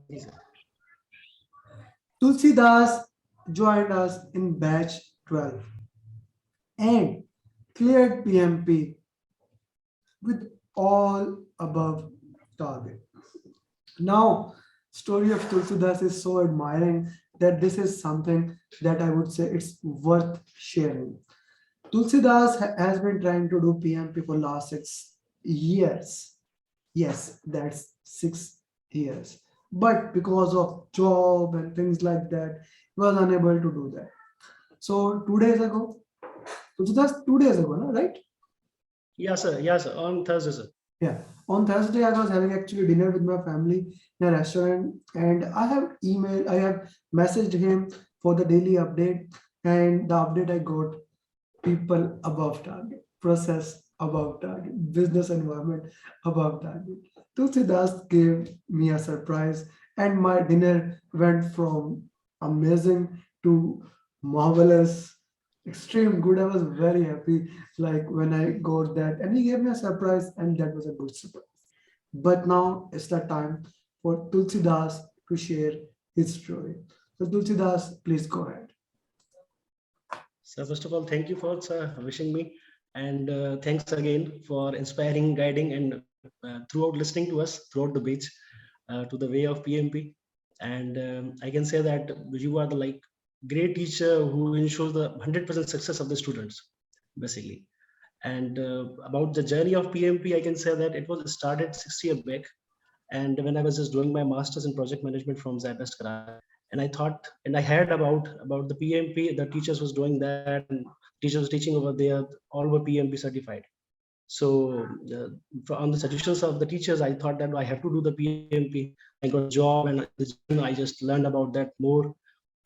Yes, sir. Tulsi Das joined us in batch 12 and cleared PMP with all above target. Now, story of Tulsidas is so admiring that this is something that I would say it's worth sharing. Tulsidas has been trying to do PMP for last 6 years. Yes, that's 6 years. But because of job and things like that, he was unable to do that. So 2 days ago, Tulsidas 2 days ago, no, right? Yes, sir. Yes, sir. On Thursday, sir. Yeah. On Thursday, I was having actually dinner with my family in a restaurant, and I have messaged him for the daily update, and the update I got: people above target, process above target, business environment above target. Tulsidas gave me a surprise, and my dinner went from amazing to marvelous, extreme good. I was very happy, like when I got that, and he gave me a surprise, and that was a good surprise. But now it's the time for Tulsidas to share his story. So Tulsidas, please go ahead. So first of all, thank you for wishing me, and thanks again for inspiring, guiding, and throughout listening to us throughout the beach to the way of PMP. And I can say that you are the like great teacher who ensures the 100% success of the students, basically. And about the journey of PMP, I can say that it was started 6 years back. And when I was just doing my masters in project management from Zabest Karachi, and I thought and I heard about the PMP, the teachers was doing that, and teachers was teaching over there, all were PMP certified. So on the suggestions of the teachers, I thought that I have to do the PMP. I got a job, and I just learned about that more.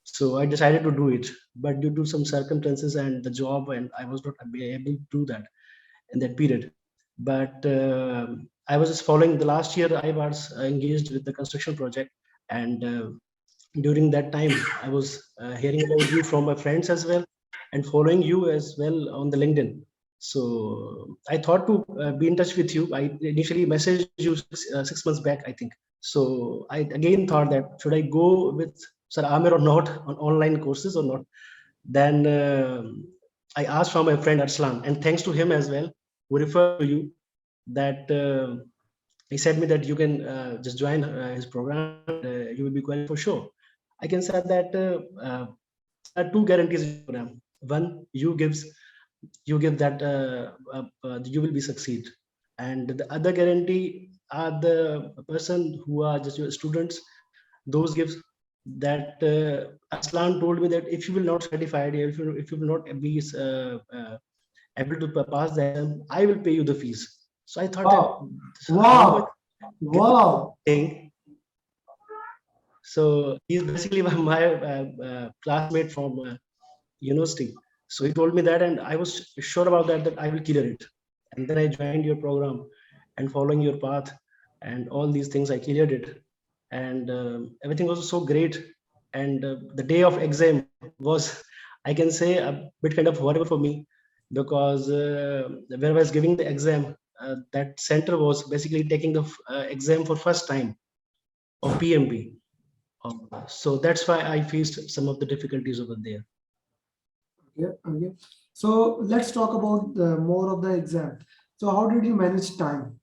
So I decided to do it, but due to some circumstances and the job, and I was not able to do that in that period. But I was just following the last year. I was engaged with the construction project, and during that time, I was hearing about you from my friends as well, and following you as well on the LinkedIn. So I thought to be in touch with you. I initially messaged you 6 months back, I think. So I again thought that should I go with Sir Amer or not on online courses or not. Then I asked from my friend Arslan, and thanks to him as well, who referred to you, that he said me that you can just join his program, and you will be qualified for sure. I can say that there are two guarantees in your program. One, you give that you will be succeed, and the other guarantee are the person who are just your students. Those gives that Aslan told me that if you will not certified, if you will not be able to pass the exam, I will pay you the fees. So I thought that Wow. how much Wow. Wow. thing. So he's basically my classmate from university. So he told me that, and I was sure about that I will clear it. And then I joined your program, and following your path, and all these things I cleared it, and everything was so great. And the day of exam was, I can say, a bit kind of horrible for me, because when I was giving the exam, that center was basically taking the exam for first time of PMP. So that's why I faced some of the difficulties over there. Okay, okay. So let's talk about more of the exam. So how did you manage time?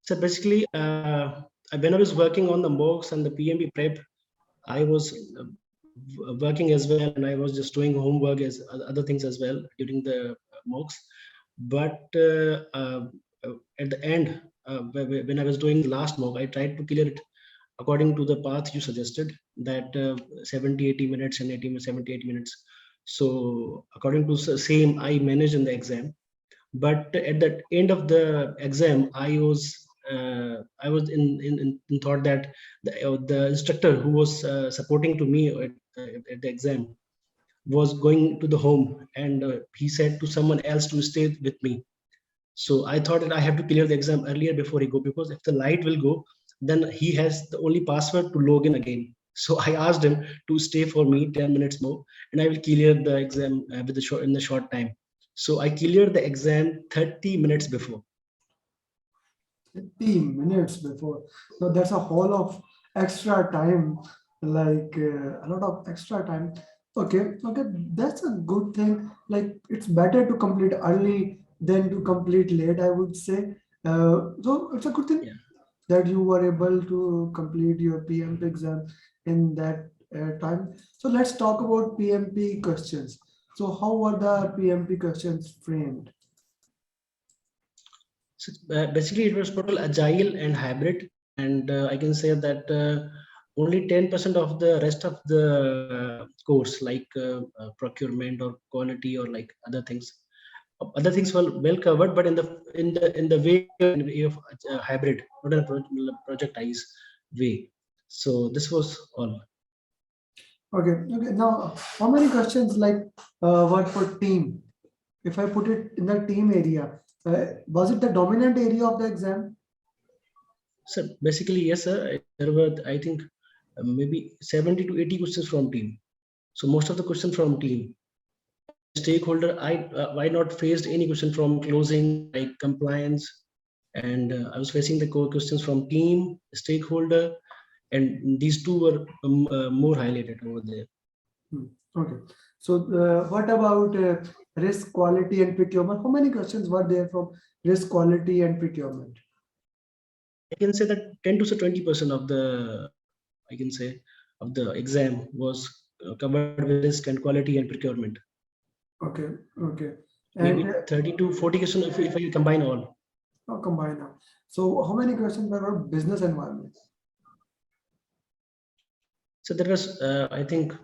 So basically, when I was working on the mocks and the PMP prep, I was working as well, and I was just doing homework as other things as well during the mocks. But at the end, when I was doing the last mock, I tried to clear it according to the path you suggested, that 70 80 minutes and 80 70 80 minutes. So according to same, I managed in the exam. But at the end of the exam, I was in thought that the instructor who was supporting to me at the exam was going to the home, and he said to someone else to stay with me. So I thought that I have to clear the exam earlier before he go, because if the light will go, then he has the only password to log in again. So I asked him to stay for me 10 minutes more, and I will clear the exam with the short in the short time. So I cleared the exam 30 minutes before. 30 minutes before. So that's a whole of extra time, like a lot of extra time. Okay, that's a good thing. Like it's better to complete early than to complete late, I would say. So it's a good thing Yeah. that you were able to complete your PMP exam in that time. So let's talk about PMP questions. So how were the PMP questions framed? So basically, it was total agile and hybrid, and I can say that only 10% of the rest of the course, like procurement or quality or like other things were well covered, but in the way of hybrid, not in a projectized way. So this was all. Okay. Now, how many questions like were for team? If I put it in the team area, was it the dominant area of the exam? So basically, yes, sir. There were, I think, maybe 70 to 80 questions from team. So most of the questions from team. And stakeholder, I not faced any question from closing like compliance, and I was facing the core questions from team, stakeholder, and these two were more highlighted over there. Hmm. Okay. So, what about risk, quality, and procurement? How many questions were there from risk, quality, and procurement? I can say that 10 to 20% of the, I can say, of the exam was covered with risk and quality and procurement. Okay. Okay. And Maybe 30 to 40 questions if I combine all. combine now. So, how many questions were about business environment? So there was, I think,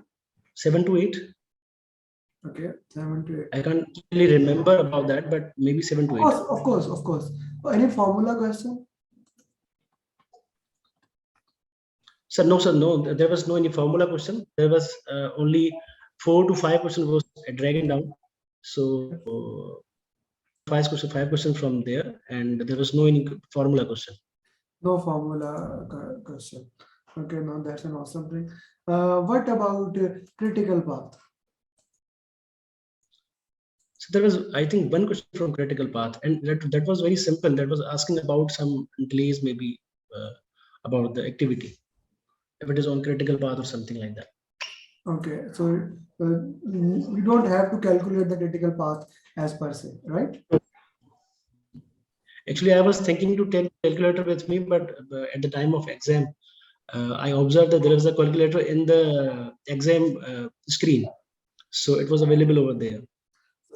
7 to 8. Okay, 7 to 8. I can't really remember about that, but maybe seven Of to course, eight. of course, of course. Any formula question? Sir, no, sir, no. There was no any formula question. There was only 4 to 5 questions was dragging down. Okay. So five questions from there, and there was no any formula question. No formula question. Okay, no, that's an awesome thing. What about critical path? So there was, I think, one question from critical path, and that was very simple. That was asking about some delays, maybe uh, about the activity, if it is on critical path or something like that. Okay, so we don't have to calculate the critical path as per se, right? Actually, I was thinking to take calculator with me, but at the time of exam, I observed that there is a calculator in the exam screen, so it was available over there.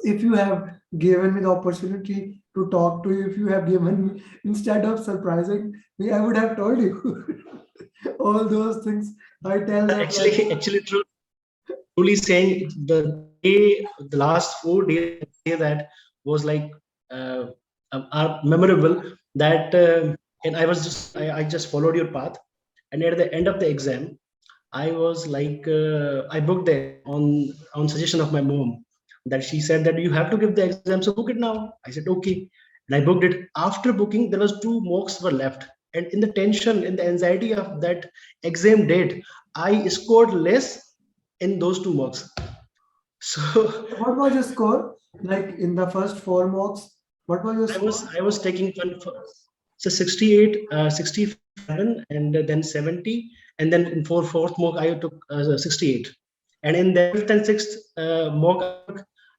If you have given me the opportunity to talk to you, if you have given me, instead of surprising me, I would have told you all those things. I tell them like, Actually, truly saying the last 4 days I can say that was like uh, are memorable. That and I just followed your path, and at the end of the exam, I was like, I booked the exam on suggestion of my mom. That she said that you have to give the exam, so book it now. I said okay, and I booked it. After booking, there was two mocks were left, and in the tension, in the anxiety of that exam date, I scored less in those two mocks. So what was your score? Like in the first four mocks, what was your score? I was taking one for, so 68, 67, and then 70, and then in fourth mock I took 68, and in the fifth and sixth mock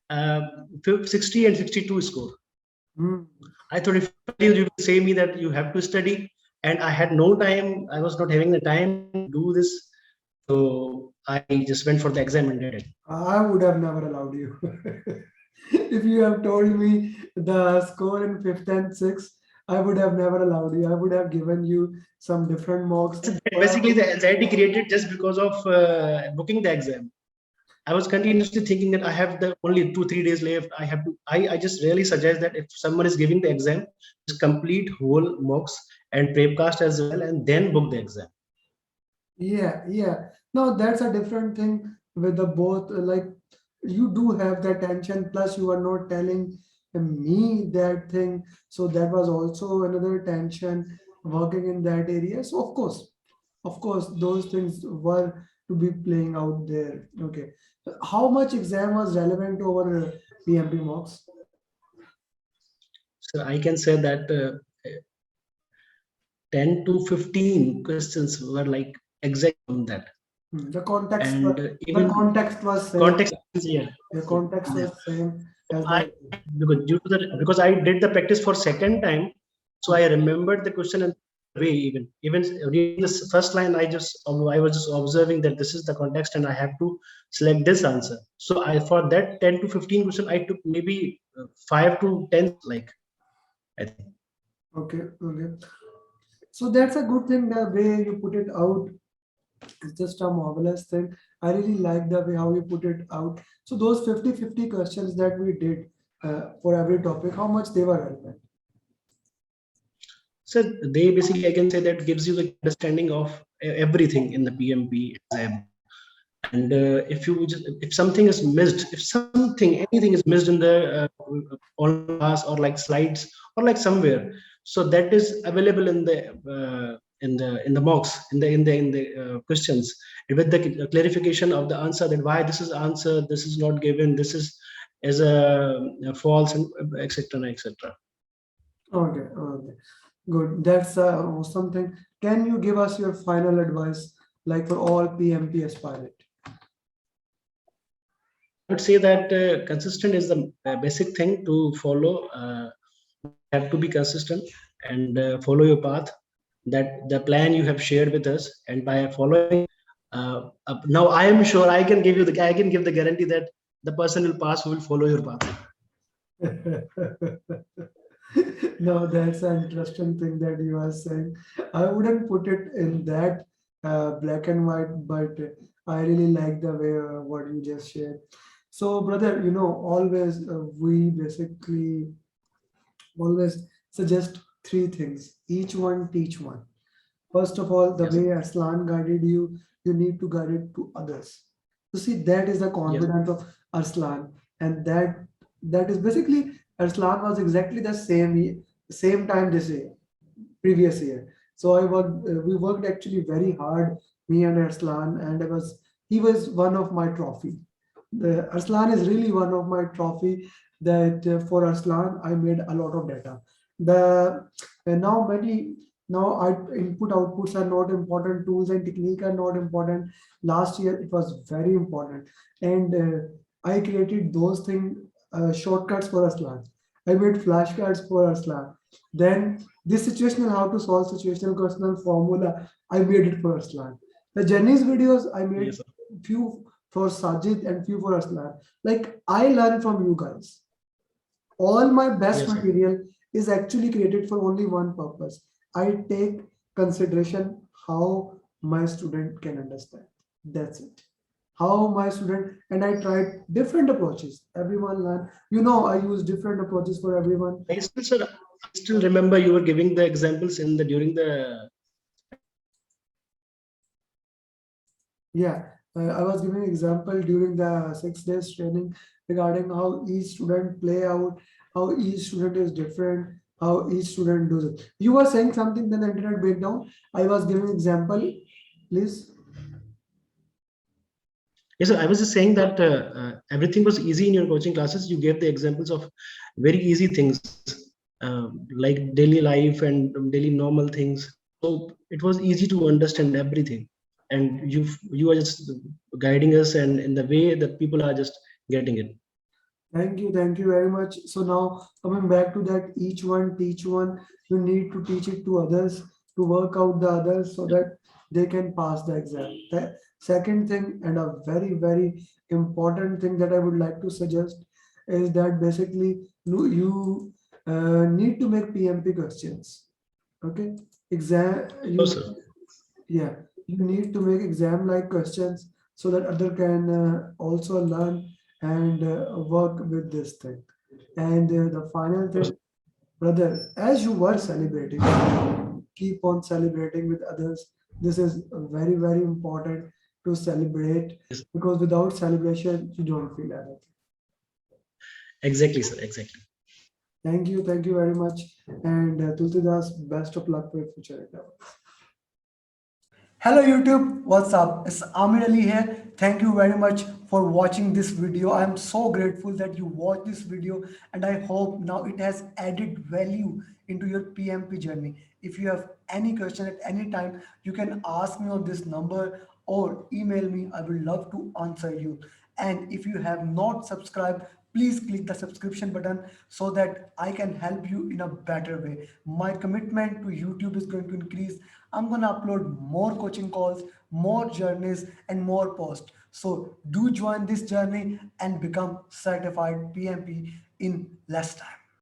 I took 60 and 62 score. Hmm. I thought if you will say me that you have to study, and I had no time, I was not having the time to do this, so I just went for the exam and did it. I would have never allowed you. If you have told me the score in fifth and sixth, I would have never allowed you. I would have given you some different mocks, So or I basically, would. the anxiety created just because of booking the exam. I was continuously thinking that I have the only 2 3 days left. I have to. I just really suggest that if someone is giving the exam, just complete whole mocks and prepcast as well, and then book the exam. Yeah. No, that's a different thing with the both. Like you do have that tension, plus you are not telling me that thing. So that was also another tension working in that area. So of course, those things were to be playing out there. Okay. How much exam was relevant to our PMP mocks? So I can say that 10 to 15 questions were like exact on that. The context, And the even context was same. context, yeah. The context Yeah. was same So as I, the. because due to the, because I did the practice for second time, so I remembered the question in way. Even reading this first line, I was just observing that this is the context and I have to select this answer. So I, for that 10 to 15 question, I took maybe 5 to 10, like, I think. Okay, okay. So that's a good thing. The way you put it out is just a marvelous thing. I really like the way how you put it out. So those 50-50 questions that we did for every topic, how much they were relevant? So they basically, I can say that gives you the understanding of everything in the PMP exam. And if you just, if something is missed, if something anything is missed in the online class or like slides or like somewhere, so that is available in the mocks, in the questions, with the clarification of the answer, that why this is answer, this is not given, this is as a false, and etc etc. Okay, okay. Good. That's awesome thing. Can you give us your final advice, like for all PMP aspirant? I would say that consistent is the basic thing to follow. Have to be consistent and follow your path, that the plan you have shared with us, and by following, now I am sure I can give the guarantee that the person will pass who will follow your path. No, that's an interesting thing that you are saying. I wouldn't put it in that black and white, but I really like the way what you just shared. So, brother, always we basically always suggest three things. Each one, teach one. First of all, the Yes. way Arslan guided you, you need to guide it to others. You see, that is the Yes. confidence of Arslan, and that is basically Arslan was exactly the same time this year, previous year. So we worked actually very hard, me and Arslan, and he was one of my trophy. The Arslan is really one of my trophy that for Arslan I made a lot of data. The now many now I input outputs are not important, tools and technique are not important. Last year it was very important, and I created those things shortcuts for Arslan. I made flashcards for Arslan. Then this situational how to solve situational question formula I made it for Arslan. The journeys videos I made Yes, sir. few for Sajid and few for Aslan. Like I learn from you guys. All my best Yes, sir. material is actually created for only one purpose. I take consideration how my student can understand. That's it. How my student and I tried different approaches. Everyone learn. I use different approaches for everyone. I still, sir, I still remember you were giving the examples in the during the. Yeah, I was giving example during the 6 days training regarding how each student play out, how each student is different, how each student does it. You were saying something, then the internet breakdown. I was giving example, please. Yes, sir, I was just saying that everything was easy in your coaching classes. You gave the examples of very easy things, like daily life and daily normal things. So it was easy to understand everything, and you are just guiding us, and in the way that people are just getting it. Thank you very much. So now coming back to that, each one teach one. You need to teach it to others to work out the others so that they can pass the exam. The second thing and a very very important thing that I would like to suggest is that basically you need to make PMP questions. Okay, exam Oh, you sir. yeah, you need to make exam like questions so that other can also learn and work with this thing. And the final Oh, sir. thing, brother, as you were celebrating, keep on celebrating with others. This is very very important to celebrate, Yes. because without celebration you don't feel anything. Exactly, sir. Exactly. Thank you very much, and Tulsidas, best of luck for your future endeavors. Hello YouTube, what's up? It's Amer Ali here. Thank you very much for watching this video. I'm so grateful that you watched this video, and I hope now it has added value into your PMP journey. If you have any question at any time, you can ask me on this number or email me. I will love to answer you. And if you have not subscribed, please click the subscription button so that I can help you in a better way. My commitment to YouTube is going to increase. I'm going to upload more coaching calls, more journeys, and more posts. So do join this journey and become certified PMP in less time.